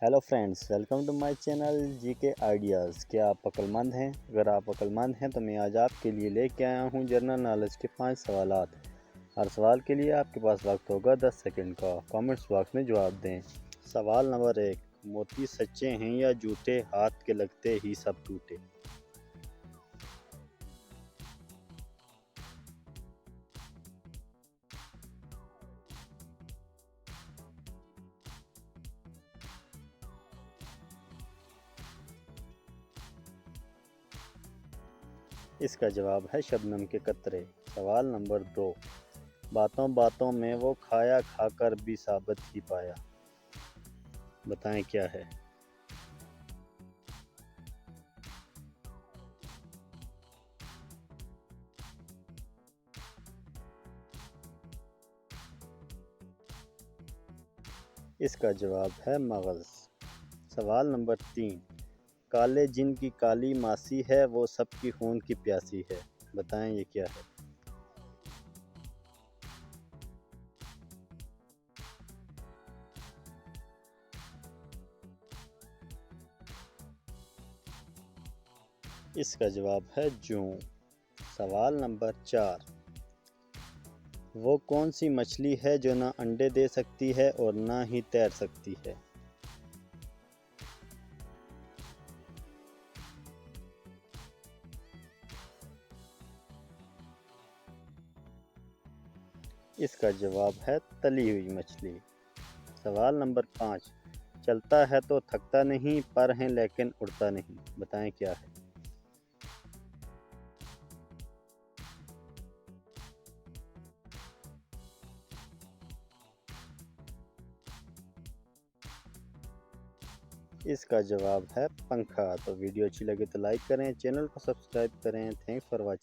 Hello friends, welcome to my channel GK ideas. क्या आप अक्लमंद हैं? अगर आप अक्लमंद हैं तो मैं आज आपके लिए लेके आया हूं जनरल नॉलेज के 5 सवालात। हर सवाल के लिए आपके पास वक्त होगा 10 सेकंड का। कमेंट्स बॉक्स में जवाब दें। सवाल नंबर 1, मोती सच्चे हैं या झूठे, हाथ के लगते ही सब टूटे? इसका जवाब है शबनम के कतरे। सवाल नंबर 2, बातों बातों में वो खाया खाकर भी साबित ही पाया। बताएं क्या है? इसका जवाब है मगज़। सवाल नंबर 3, काले जिन की काली मासी है, वो सबकी खून की प्यासी है। बताएं ये क्या है? इसका जवाब है जूं। सवाल नंबर 4, वो कौन सी मछली है जो ना अंडे दे सकती है और ना ही तैर सकती है? इसका जवाब है तली हुई मछली। सवाल नंबर 5, चलता है तो थकता नहीं, पर है लेकिन उड़ता नहीं। बताएं क्या है? इसका जवाब है पंखा। तो वीडियो अच्छी लगे तो लाइक करें, चैनल को सब्सक्राइब करें। Thanks for watching.